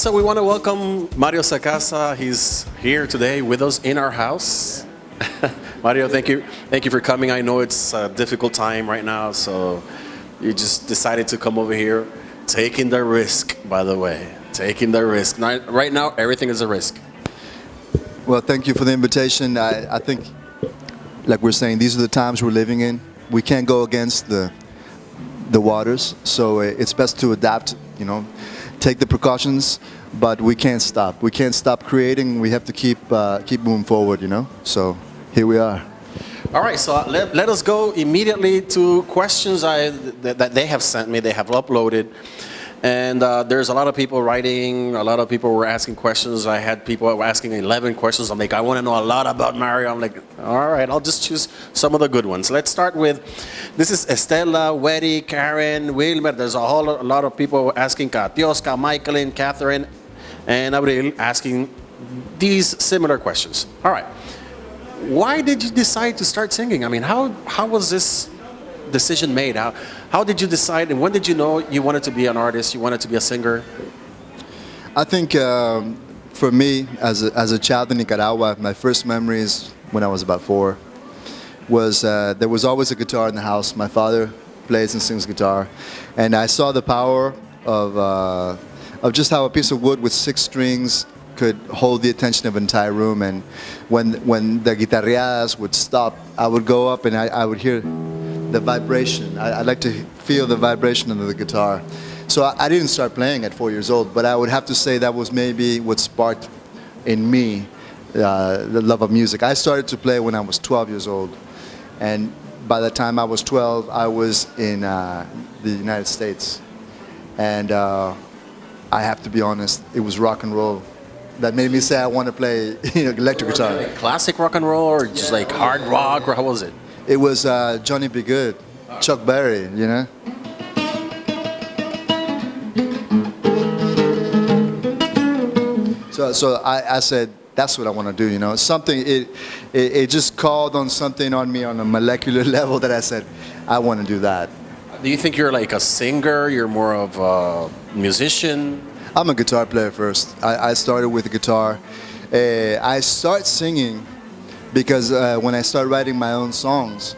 Also, we want to welcome Mario Sacasa. He's here today with us in our house. Mario, thank you for coming. I know it's a difficult time right now, so you just decided to come over here, taking the risk, by the way, taking the risk. Right now, everything is a risk. Well, thank you for the invitation. I think, like we're saying, these are the times we're living in. We can't go against the waters, so it's best to adapt, take the precautions, but we can't stop. We can't stop creating. We have to keep moving forward, So here we are. All right, so let us go immediately to questions that they have sent me, they have uploaded. And there's a lot of people writing, a lot of people were asking questions. I had people asking 11 questions. I'm like, I want to know a lot about Mario. I'm like, all right, I'll just choose some of the good ones. Let's start with, this is Estela, Weddy, Karen, Wilmer. There's a lot of people asking, Katioska, Michaelin, Catherine, and Abril asking these similar questions. All right, why did you decide to start singing? I mean, how was this decision made? How did you decide, and when did you know you wanted to be an artist, you wanted to be a singer? I think for me, as a child in Nicaragua, my first memories when I was about 4 was there was always a guitar in the house. My father plays and sings guitar, and I saw the power of just how a piece of wood with 6 strings could hold the attention of an entire room. And when the guitarreadas would stop, I would go up and I would hear the vibration. I like to feel the vibration of the guitar. So I didn't start playing at 4 years old, but I would have to say that was maybe what sparked in me the love of music. I started to play when I was 12 years old, and by the time I was 12, I was in the United States. And I have to be honest, it was rock and roll that made me say I want to play electric guitar. Like classic rock and roll, or just like hard rock, or how was it? It was Johnny B. Good, Chuck Berry, So I said, that's what I want to do, Something, it just called on something on me on a molecular level that I said, I want to do that. Do you think you're like a singer? You're more of a musician? I'm a guitar player first. I started with the guitar. I started singing because when I started writing my own songs,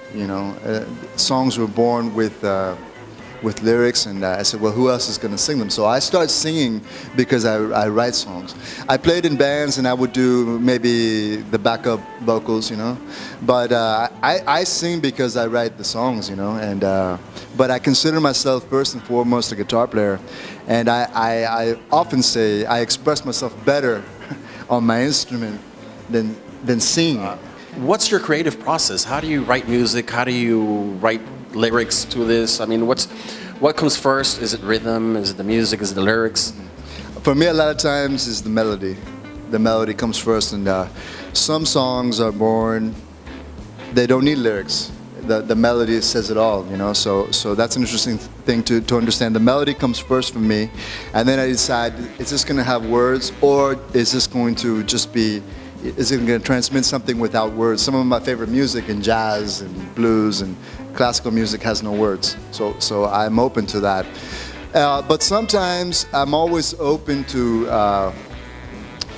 songs were born with lyrics, and I said, well, who else is going to sing them? So I started singing because I write songs. I played in bands, and I would do maybe the backup vocals, But I sing because I write the songs, but I consider myself first and foremost a guitar player, and I often say I express myself better on my instrument than singing. What's your creative process? How do you write music? How do you write lyrics to this? I mean, what comes first? Is it rhythm? Is it the music? Is it the lyrics? For me, a lot of times is the melody. The melody comes first, and some songs are born, they don't need lyrics. The melody says it all, so that's an interesting thing to understand. The melody comes first for me, and then I decide, is this going to have words, or is this going to just be, is it going to transmit something without words? Some of my favorite music in jazz and blues and classical music has no words, so I'm open to that. But sometimes I'm always open to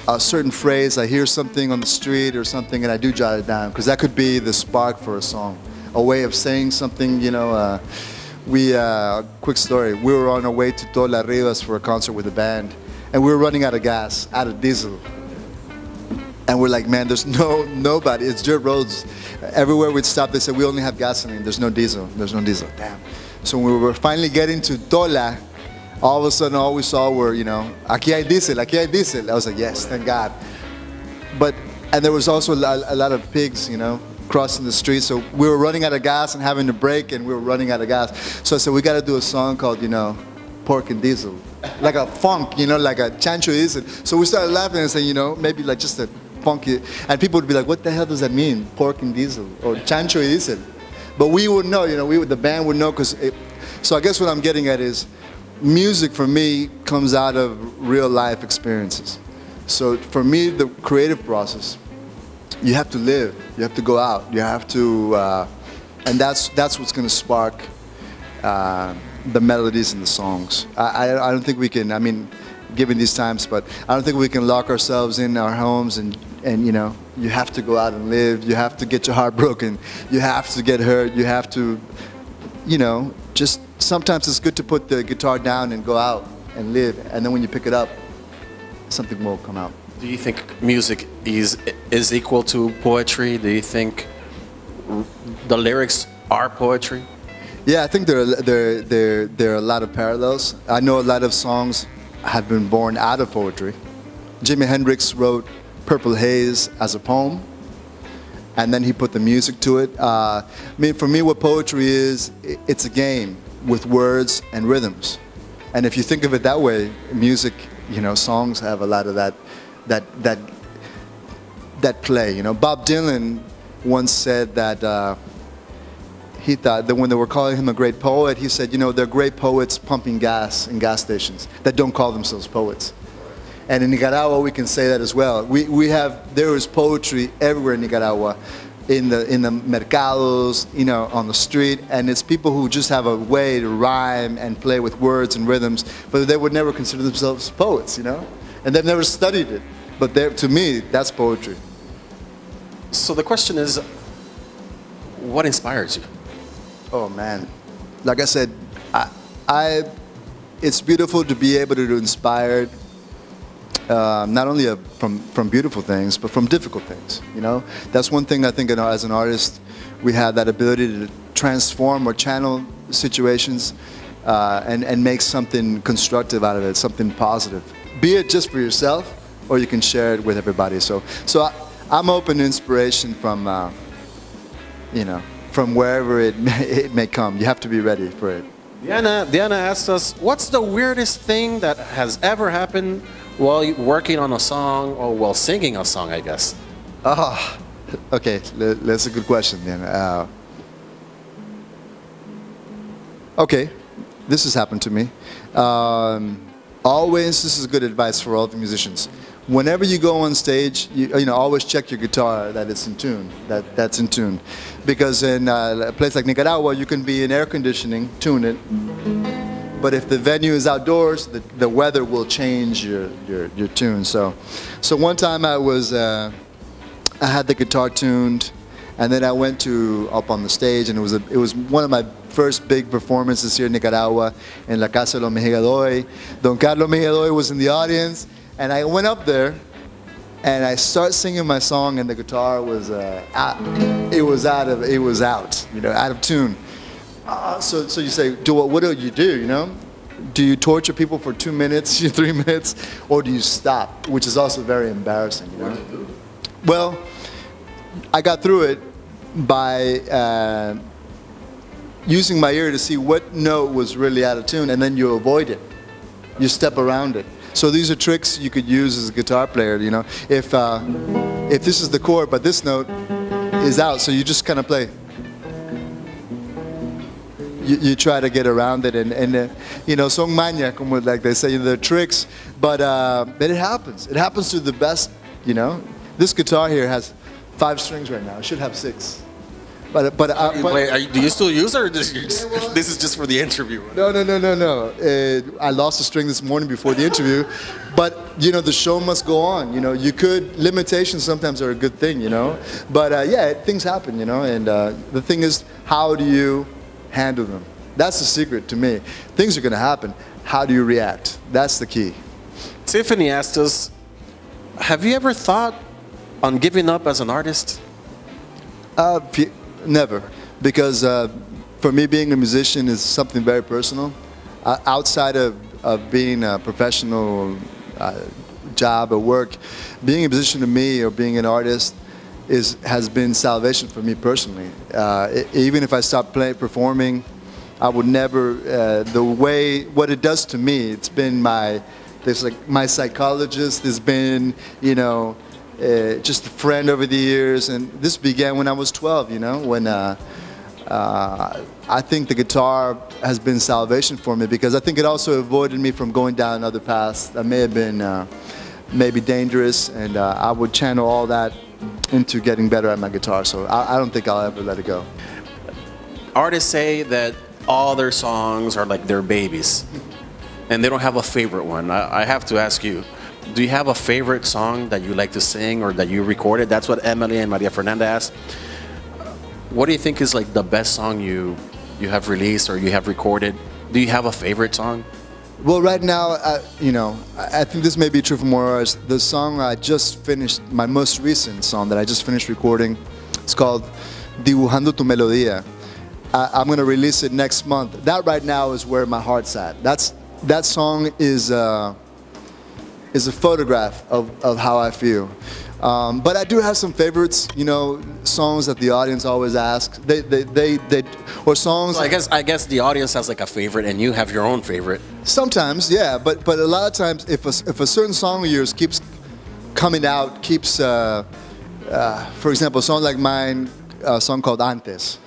a certain phrase. I hear something on the street or something, and I do jot it down, because that could be the spark for a song, a way of saying something. Quick story, we were on our way to Tola Rivas for a concert with a band, and we were running out of gas, out of diesel. And we're like, man, there's nobody, it's dirt roads. Everywhere we'd stop, they said, we only have gasoline, there's no diesel. Damn. So when we were finally getting to Tola, all of a sudden, all we saw were, aquí hay diesel. I was like, yes, thank God. And there was also a lot of pigs, crossing the street. So we were running out of gas and having to brake, and we were running out of gas. So I said, we got to do a song called, Pork and Diesel. Like a funk, like a chancho diesel. So we started laughing and saying, maybe like just a funky, and people would be like, what the hell does that mean? Pork and diesel, or chancho diesel. But we would know, the band would know, so I guess what I'm getting at is, music for me comes out of real life experiences. So for me, the creative process, you have to live, you have to go out, you have to, and that's what's going to spark the melodies and the songs. I don't think we can, given these times. But I don't think we can lock ourselves in our homes and you know, you have to go out and live. You have to get your heart broken. You have to get hurt. You have to, you know, just sometimes it's good to put the guitar down and go out and live. And then when you pick it up, something will come out. Do you think music is equal to poetry? Do you think the lyrics are poetry? Yeah, I think there are a lot of parallels. I know a lot of songs have been born out of poetry. Jimi Hendrix wrote Purple Haze as a poem, and then he put the music to it. I mean, for me, what poetry is, it's a game with words and rhythms. And if you think of it that way, music, you know, songs have a lot of that play. You know, Bob Dylan once said that he thought that when they were calling him a great poet, he said, you know, they're great poets pumping gas in gas stations that don't call themselves poets. And in Nicaragua, we can say that as well. There is poetry everywhere in Nicaragua, in the mercados, you know, on the street, and it's people who just have a way to rhyme and play with words and rhythms, but they would never consider themselves poets, you know, and they've never studied it. But to me, that's poetry. So the question is, what inspires you? Oh man, like I said, it's beautiful to be able to inspire. Not only from beautiful things, but from difficult things. You know, that's one thing I think as an artist, we have that ability to transform or channel situations and make something constructive out of it, something positive. Be it just for yourself, or you can share it with everybody. So I'm open to inspiration from, you know, from wherever it may come. You have to be ready for it. Diana asked us, what's the weirdest thing that has ever happened while working on a song or while singing a song, I guess? Oh, okay, that's a good question then. Okay, this has happened to me. Always, this is good advice for all the musicians. Whenever you go on stage, you know, always check your guitar that it's in tune, that's in tune. Because in a place like Nicaragua, you can be in air conditioning, tune it. But if the venue is outdoors, the weather will change your tune. So one time I had the guitar tuned, and then I went up on the stage, and it was one of my first big performances here in Nicaragua in La Casa de los Mejigadoy. Don Carlos Mejigadoy was in the audience, and I went up there, and I start singing my song, and the guitar was out. It was out, you know, out of tune. So you say, what do? You know? Do you torture people for 2 minutes, 3 minutes, or do you stop? Which is also very embarrassing, you know? Well, I got through it by using my ear to see what note was really out of tune, and then you avoid it. You step around it. So these are tricks you could use as a guitar player, you know? If this is the chord, but this note is out, so you just kind of play. You try to get around it, and you know, son maña, como like they say, they're tricks, but it happens. It happens to the best, you know. This guitar here has 5 strings right now. It should have 6. But do you still use it, or this is just for the interview? No. I lost a string this morning before the interview, but you know, the show must go on. You know, limitations sometimes are a good thing, you know. But yeah, things happen, you know, and the thing is, how do you handle them? That's the secret to me. Things are going to happen. How do you react? That's the key. Tiffany asked us, have you ever thought on giving up as an artist? Never. Because for me, being a musician is something very personal. Outside of being a professional job or work, being a musician to me, or being an artist, has been salvation for me personally. Even if I stopped performing, I would never. What it does to me, it's been my psychologist. It's been, you know, just a friend over the years, and this began when I was 12. You know, when I think the guitar has been salvation for me, because I think it also avoided me from going down other paths that may have been maybe dangerous, and I would channel all that into getting better at my guitar. So I don't think I'll ever let it go. Artists say that all their songs are like their babies. and they don't have a favorite one. I have to ask you, do you have a favorite song that you like to sing or that you recorded? That's what Emily and Maria Fernanda asked. What do you think is like the best song you have released or you have recorded? Do you have a favorite song? Well, right now, I think this may be true for more artists. The song I just finished, my most recent song that I just finished recording, it's called Dibujando tu Melodía. I'm going to release it next month. That right now is where my heart's at. That song is a photograph of how I feel. But I do have some favorites, songs that the audience always asks. Or songs. So I guess the audience has like a favorite, and you have your own favorite. Sometimes, yeah. But a lot of times, if a certain song of yours keeps coming out, for example, a song like mine, a song called Antes.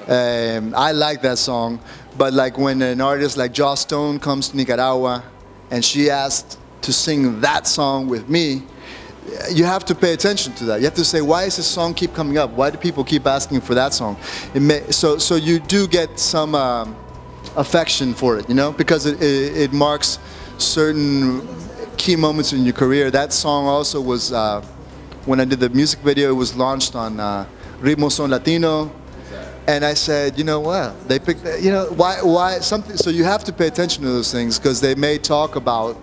I like that song, but like when an artist like Joss Stone comes to Nicaragua, and she asked to sing that song with me, you have to pay attention to that. You have to say, why does this song keep coming up? Why do people keep asking for that song? So you do get some affection for it, because it marks certain key moments in your career. That song also was, when I did the music video, it was launched on Ritmo Son Latino. And I said, what? They picked, why something? So you have to pay attention to those things because they may talk about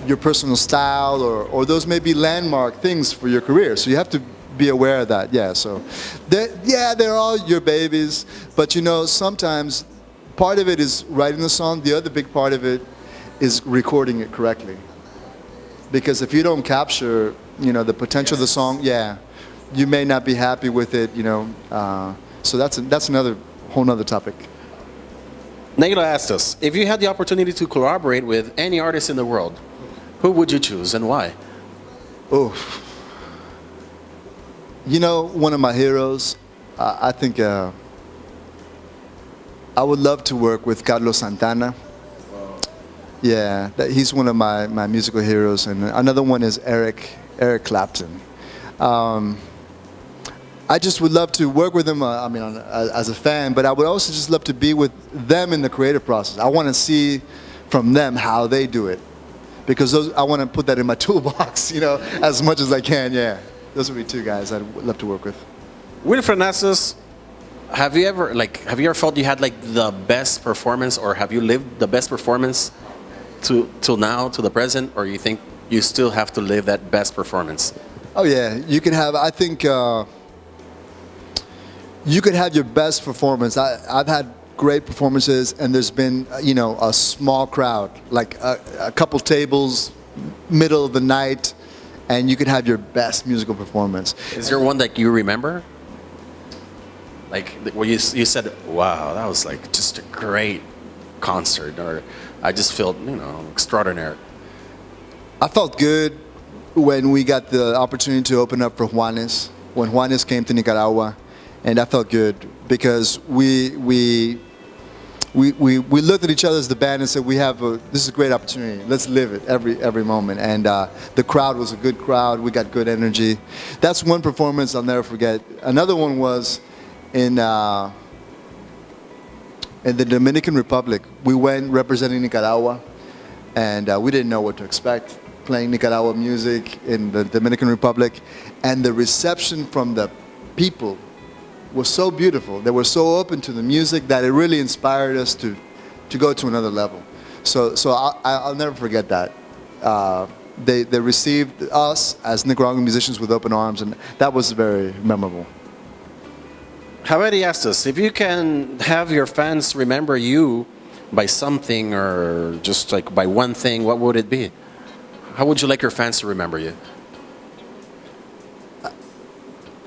your personal style or those may be landmark things for your career. So you have to be aware of that. Yeah. So, they're all your babies, but sometimes part of it is writing the song. The other big part of it is recording it correctly. Because if you don't capture, the potential of the song, you may not be happy with it. So that's another whole nother topic. Negro asked us, if you had the opportunity to collaborate with any artist in the world, who would you choose and why? Oh, one of my heroes, I think I would love to work with Carlos Santana. Yeah, he's one of my musical heroes, and another one is Eric Clapton. I just would love to work with them, as a fan, but I would also just love to be with them in the creative process. I want to see from them how they do it. Because I want to put that in my toolbox, as much as I can, yeah. Those would be two guys I'd love to work with. Wilfred asks, have you ever felt you had like the best performance, or have you lived the best performance till now, to the present, or you think you still have to live that best performance? Oh yeah, you can have, I think, you could have your best performance. I've had great performances, and there's been, a small crowd, like a couple tables, middle of the night, and you could have your best musical performance. Is there one that you remember? Like, where you said, wow, that was like just a great concert, or I just felt, extraordinary. I felt good when we got the opportunity to open up for Juanes, when Juanes came to Nicaragua, and I felt good because we looked at each other as the band and said, this is a great opportunity. Let's live it every moment. And the crowd was a good crowd. We got good energy. That's one performance I'll never forget. Another one was in the Dominican Republic. We went representing Nicaragua, and we didn't know what to expect, playing Nicaragua music in the Dominican Republic. And the reception from the people was so beautiful. They were so open to the music that it really inspired us to go to another level. So I'll never forget that. They received us as Nicaraguan musicians with open arms, and that was very memorable. Javier asked us, if you can have your fans remember you by something or just like by one thing, what would it be? How would you like your fans to remember you?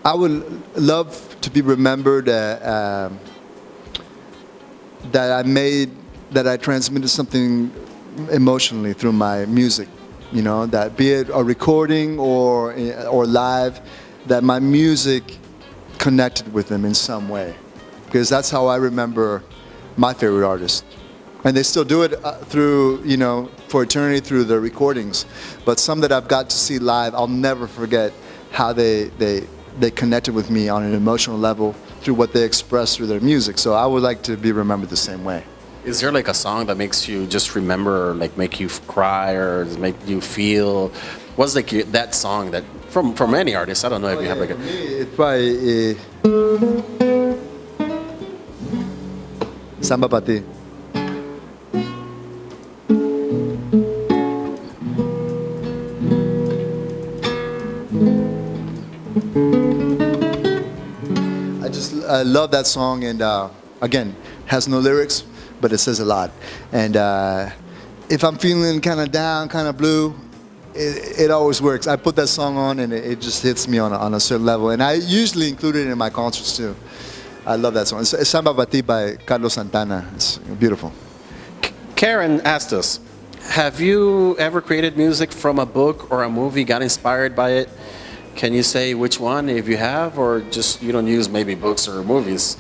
I would love to be remembered that I transmitted something emotionally through my music, that be it a recording or live, that my music connected with them in some way, because that's how I remember my favorite artist. And they still do it through, for eternity through the recordings. But some that I've got to see live, I'll never forget how they connected with me on an emotional level through what they expressed through their music. So I would like to be remembered the same way. Is there like a song that makes you just remember, or like make you cry, or make you feel? What's like that song that from any artist? I don't know if you have like For a. me, it's probably Samba Pa' Ti. I love that song, and again, has no lyrics, but it says a lot. And if I'm feeling kind of down, kind of blue, it always works. I put that song on, and it just hits me on a certain level. And I usually include it in my concerts too. I love that song. It's Samba Pa' Ti by Carlos Santana. It's beautiful. Karen asked us, have you ever created music from a book or a movie, got inspired by it? Can you say which one, if you have, or just you don't use maybe books or movies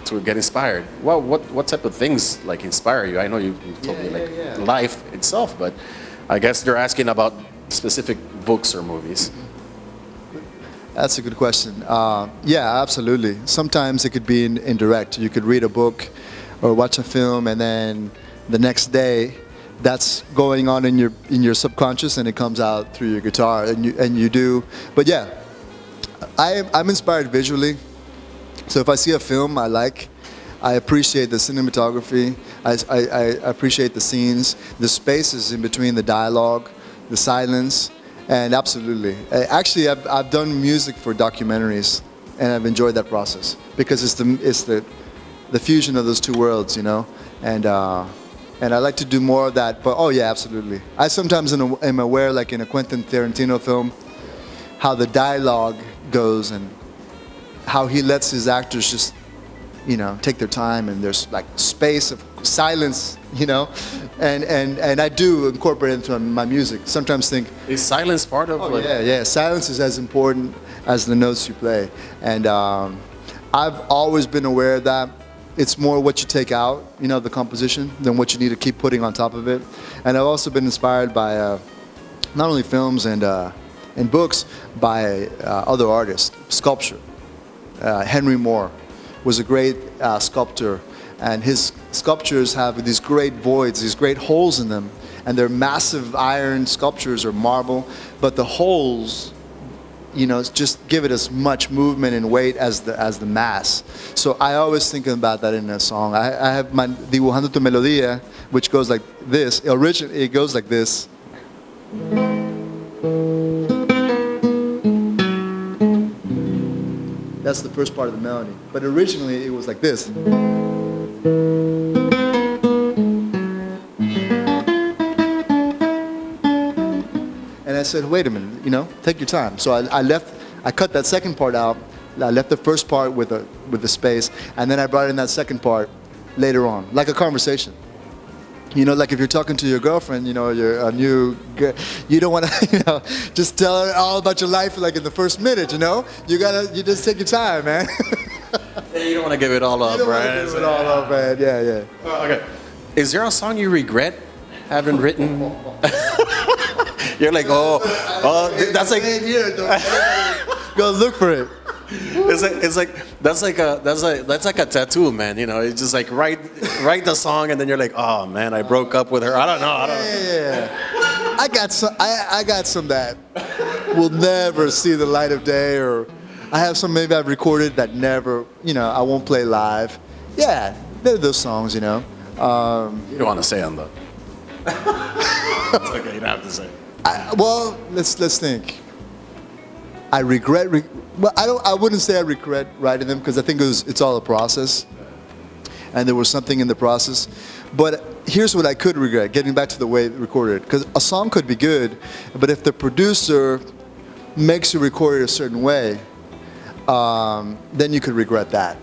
to get inspired? Well, what type of things like inspire you? I know you told me like life itself, but I guess they're asking about specific books or movies. That's a good question. Yeah, absolutely. Sometimes it could be indirect. You could read a book or watch a film, and then the next day, that's going on in your subconscious, and it comes out through your guitar, and you do. But yeah, I'm inspired visually. So if I see a film I like, I appreciate the cinematography. I appreciate the scenes, the spaces in between the dialogue, the silence, and absolutely. Actually, I've done music for documentaries, and I've enjoyed that process because it's the fusion of those two worlds, you know, and I like to do more of that. But oh yeah, absolutely. I sometimes am aware, like in a Quentin Tarantino film, how the dialogue goes and how he lets his actors just, you know, take their time, and there's like space of silence, you know, and I do incorporate it into my music. Sometimes think, is silence part of? Oh yeah, silence is as important as the notes you play, and I've always been aware of that. It's more what you take out, you know, the composition, than what you need to keep putting on top of it. And I've also been inspired by not only films and books, by other artists, sculpture. Henry Moore was a great sculptor, and his sculptures have these great voids, these great holes in them, and they're massive iron sculptures or marble, but the holes, you know, just give it as much movement and weight as the mass. So I always think about that in a song. I have my Dibujando tu Melodía, which goes like this. Originally, it goes like this. That's the first part of the melody. But originally, it was like this. And I said, wait a minute, you know, take your time. So I cut that second part out. I left the first part with the space, and then I brought in that second part later on, like a conversation. You know, like if you're talking to your girlfriend, you know, you're a new girl, you don't want to, you know, just tell her all about your life like in the first minute, you know? You just take your time, man. Yeah, you don't want to give it all up, You don't right? want to give it all up, man. Yeah. Okay. Is there a song you regret having written? You're like, that's like. Go look for it. It's like that's like a tattoo, man. You know, it's just like write the song, and then you're like, oh man, I broke up with her. I don't know. Yeah. I got some that will never see the light of day, or I have some maybe I've recorded that never, you know, I won't play live. Yeah, they're those songs, you know. You don't want to say them though. It's okay, you don't have to say. Well, let's think. I regret. Well, I wouldn't say I regret writing them, because I think it's all a process, and there was something in the process. But here's what I could regret: getting back to the way it recorded. Because a song could be good, but if the producer makes you record it a certain way, then you could regret that.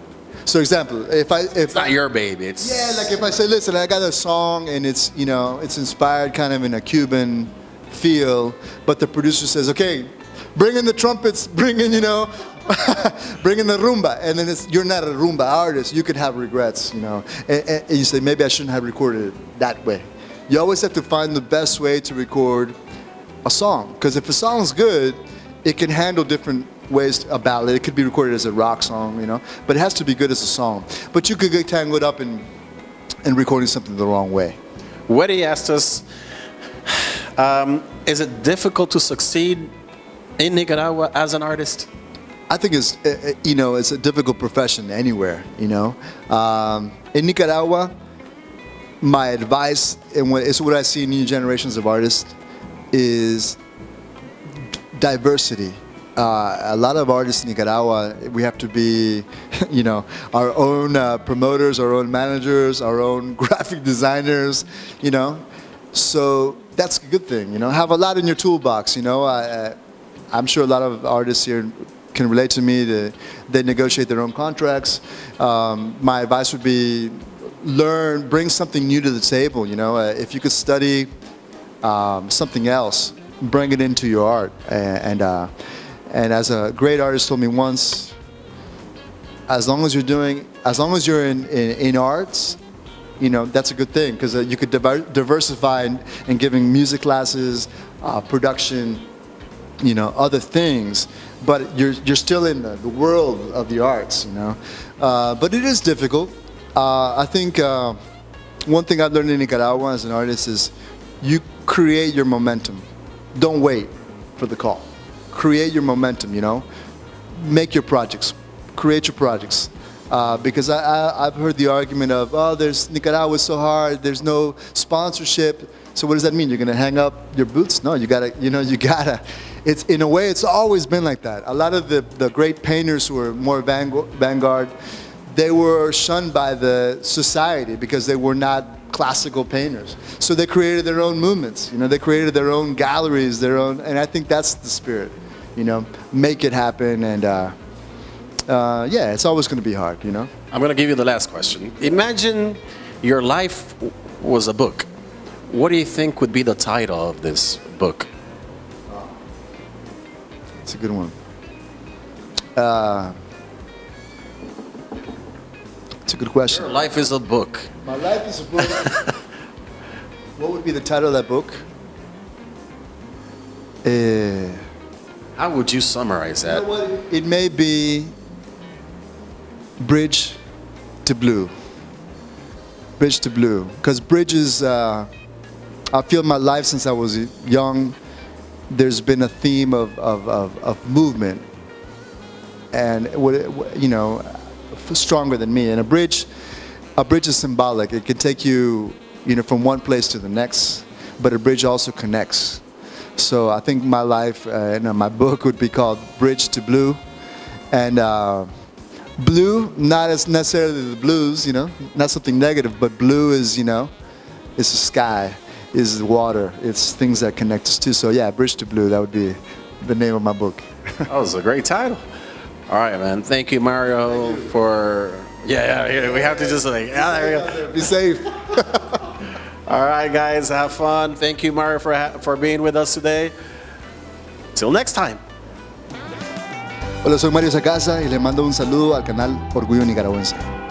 So, example, if It's not your baby. It's like if I say, listen, I got a song and it's, you know, it's inspired kind of in a Cuban feel, but the producer says, okay, bring in the trumpets, bring in, you know, bring in the rumba, and then you're not a rumba artist. You could have regrets, you know, and you say, maybe I shouldn't have recorded it that way. You always have to find the best way to record a song, because if a song's good, it can handle different ways. A ballad, it could be recorded as a rock song, you know, but it has to be good as a song. But you could get tangled up in and recording something the wrong way. Weddy asked us, is it difficult to succeed in Nicaragua as an artist? I think it's it's a difficult profession anywhere. In Nicaragua, my advice and it's what I see in new generations of artists is diversity. A lot of artists in Nicaragua, we have to be, our own promoters, our own managers, our own graphic designers, So that's a good thing, Have a lot in your toolbox, I'm sure a lot of artists here can relate to me. They negotiate their own contracts. My advice would be bring something new to the table, If you could study something else, bring it into your art. And as a great artist told me once, as long as you're in arts, that's a good thing because you could diversify in giving music classes, production, other things, but you're still in the world of the arts, But it is difficult. I think one thing I've learned in Nicaragua as an artist is you create your momentum. Don't wait for the call. Create your momentum, Make your projects. Create your projects. Because I've heard the argument of, Nicaragua's so hard, there's no sponsorship. So what does that mean? You're gonna hang up your boots? No, you gotta. It's in a way, it's always been like that. A lot of the great painters who were more vanguard, they were shunned by the society because they were not classical painters. So they created their own movements. They created their own galleries, and I think that's the spirit. Make it happen, and it's always going to be hard. I'm going to give you the last question. Imagine your life was a book. What do you think would be the title of this book? It's a good one. It's a good question. Your life is a book. My life is a book. What would be the title of that book? How would you summarize that? You know what? It may be Bridge to Blue. Bridge to Blue. Because bridges, I feel my life since I was young, there's been a theme of movement. And, stronger than me. And a bridge is symbolic. It can take you, from one place to the next, but a bridge also connects. So I think my life, my book would be called Bridge to Blue. And blue, not as necessarily the blues, not something negative, but blue is, it's the sky, is the water, it's things that connect us too. So yeah, Bridge to Blue, that would be the name of my book. That was a great title. All right, man. Thank you, Mario, for... Yeah, we have to just there we go. Be safe. All right, guys, have fun. Thank you, Mario, for being with us today. Till next time. Hola, soy Mario Sacasa y le mando un saludo al canal Orgullo Nicaragüense.